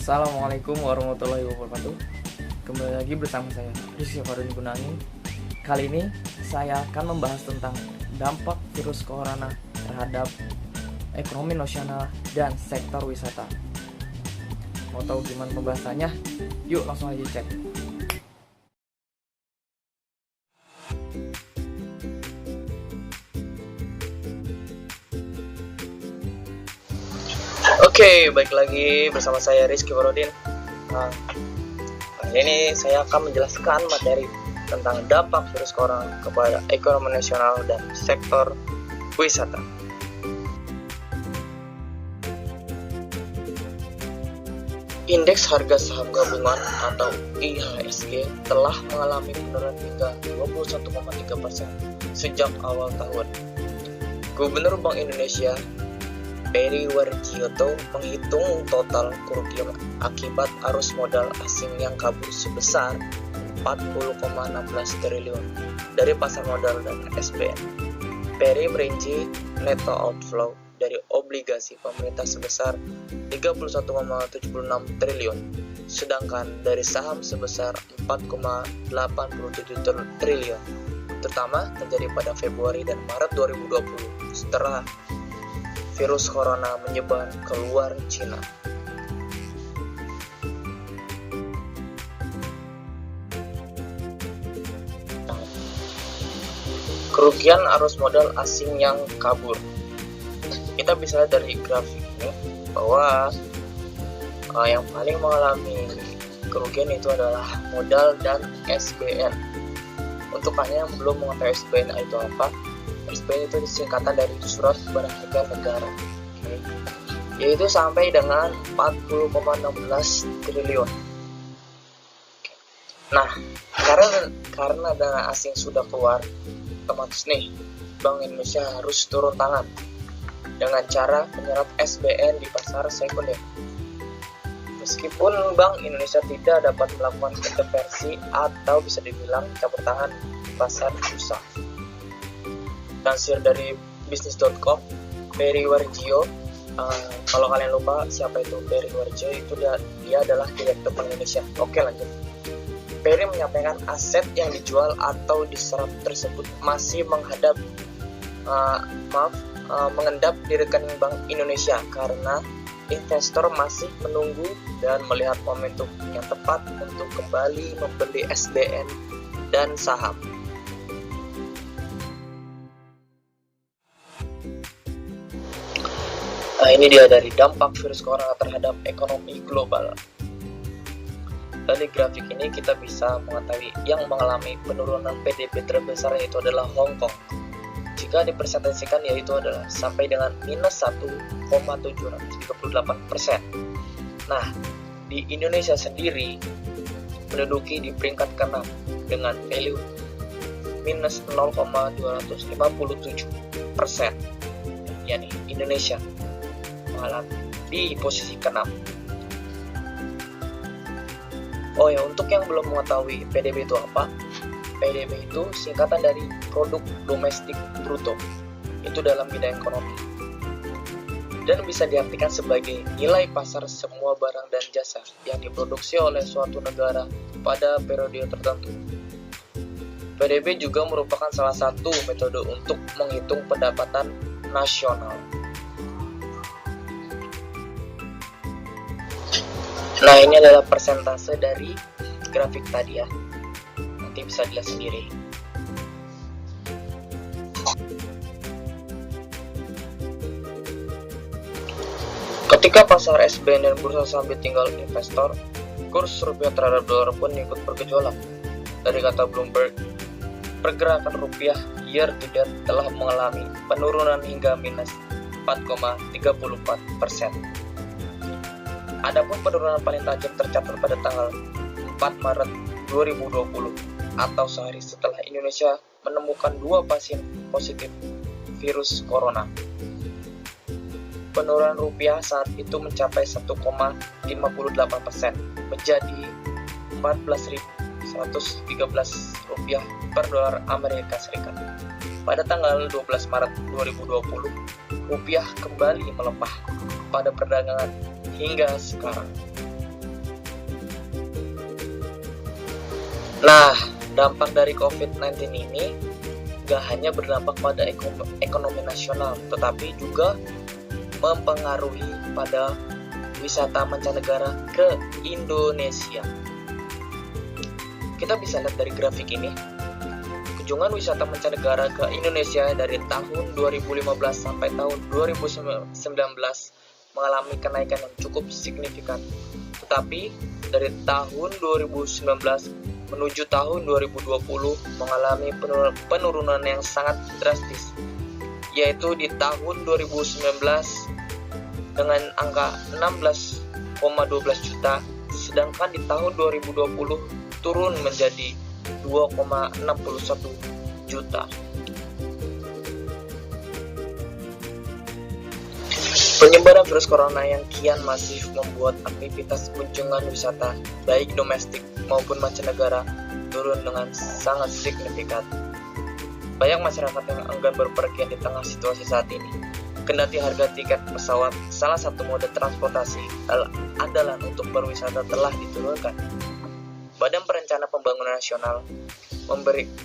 Assalamualaikum warahmatullahi wabarakatuh. Kembali lagi bersama saya Rizky Farudin Gunangin. Kali ini saya akan membahas tentang dampak virus corona terhadap ekonomi nasional dan sektor wisata. Mau tahu gimana pembahasannya? Yuk langsung aja cek. Oke, baik lagi bersama saya Rizky Farudin. Kali ini saya akan menjelaskan materi tentang dampak virus corona kepada ekonomi nasional dan sektor wisata. Indeks harga saham gabungan atau IHSG telah mengalami penurunan hingga 21,3% sejak awal tahun. Gubernur Bank Indonesia Peri Warjiono menghitung total kerugian akibat arus modal asing yang kabur sebesar 40,16 triliun dari pasar modal dan SBN. Peri merinci neto outflow dari obligasi pemerintah sebesar 31,76 triliun, sedangkan dari saham sebesar 4,87 triliun, terutama terjadi pada Februari dan Maret 2020 setelah virus corona menyebar keluar Cina. Kerugian arus modal asing yang kabur. Kita bisa lihat dari grafik ini bahwa yang paling mengalami kerugian itu adalah modal dan SBN. Untuk kalian yang belum mengetahui SBN itu apa, SBN itu singkatan dari surat berharga negara, yaitu sampai dengan 40,16 triliun. Nah, karena dana asing sudah keluar, otomatis nih Bank Indonesia harus turun tangan dengan cara menyerap SBN di pasar sekunder. Meskipun Bank Indonesia tidak dapat melakukan intervensi atau bisa dibilang campur tangan pasar bursa. Lansir dari bisnis.com, Peri Warjio, kalau kalian lupa siapa itu Peri Warjio, itu dia adalah direktur Bank Indonesia. Oke, lanjut. Peri menyampaikan aset yang dijual atau diserap tersebut masih mengendap di rekening Bank Indonesia karena investor masih menunggu dan melihat momentum yang tepat untuk kembali membeli SBN dan saham. Nah, ini dia dari dampak virus corona terhadap ekonomi global. Dari grafik ini kita bisa mengetahui yang mengalami penurunan PDB terbesar yaitu adalah Hong Kong. Jika dipresentasikan yaitu adalah sampai dengan minus 1,738%. Nah, di Indonesia sendiri menduduki di peringkat ke-6 dengan value minus 0,257%. yakni Indonesia di posisi ke-6. Oh ya, untuk yang belum mengetahui PDB itu apa, PDB itu singkatan dari produk domestik bruto, itu dalam bidang ekonomi, dan bisa diartikan sebagai nilai pasar semua barang dan jasa yang diproduksi oleh suatu negara pada periode tertentu. PDB juga merupakan salah satu metode untuk menghitung pendapatan nasional. Nah, ini adalah persentase dari grafik tadi ya. Nanti bisa dilihat sendiri. Ketika pasar SBN dan bursa saham ditinggal investor, kurs rupiah terhadap dolar pun ikut bergejolak. Dari kata Bloomberg, pergerakan rupiah year to date telah mengalami penurunan hingga minus 4,34%. Adapun penurunan paling tajam tercatat pada tanggal 4 Maret 2020 atau sehari setelah Indonesia menemukan 2 pasien positif virus corona. Penurunan rupiah saat itu mencapai 1,58% menjadi 14.113 rupiah per dolar Amerika Serikat. Pada tanggal 12 Maret 2020, rupiah kembali melemah pada perdagangan hingga sekarang. Nah, dampak dari COVID-19 ini gak hanya berdampak pada ekonomi nasional, tetapi juga mempengaruhi pada wisata mancanegara ke Indonesia. Kita bisa lihat dari grafik ini, kunjungan wisata mancanegara ke Indonesia dari tahun 2015 sampai tahun 2019 mengalami kenaikan yang cukup signifikan. Tetapi dari tahun 2019 menuju tahun 2020 mengalami penurunan yang sangat drastis, yaitu di tahun 2019 dengan angka 16,12 juta, sedangkan di tahun 2020 turun menjadi 2,61 juta. Penyebaran virus corona yang kian masif membuat aktivitas kunjungan wisata baik domestik maupun mancanegara turun dengan sangat signifikan. Banyak masyarakat yang enggan berpergian di tengah situasi saat ini. Kendati harga tiket pesawat, salah satu mode transportasi andalan untuk berwisata, telah diturunkan. Badan Perencanaan Pembangunan Nasional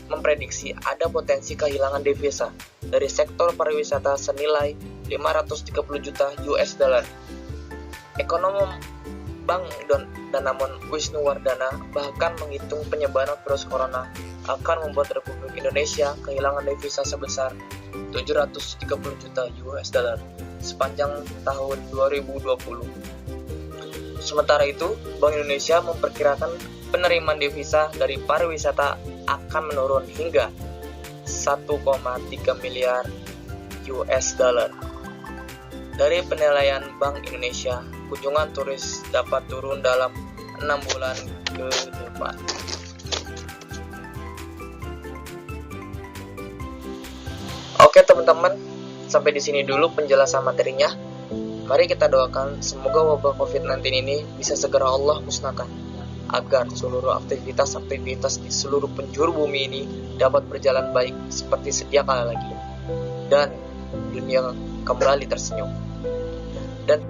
memprediksi ada potensi kehilangan devisa dari sektor pariwisata senilai 530 juta US dollar. Ekonom Bank Danamon Wisnuwardana bahkan menghitung penyebaran virus corona akan membuat Republik Indonesia kehilangan devisa sebesar 730 juta US dollar sepanjang tahun 2020. Sementara itu, Bank Indonesia memperkirakan penerimaan devisa dari pariwisata akan menurun hingga 1,3 miliar US dollar. Dari penilaian Bank Indonesia, kunjungan turis dapat turun dalam 6 bulan ke depan. Oke teman-teman, sampai di sini dulu penjelasan materinya. Mari kita doakan semoga wabah COVID-19 ini bisa segera Allah musnahkan, agar seluruh aktivitas di seluruh penjuru bumi ini dapat berjalan baik seperti sedia kala lagi, dan dunia kembali tersenyum. Dan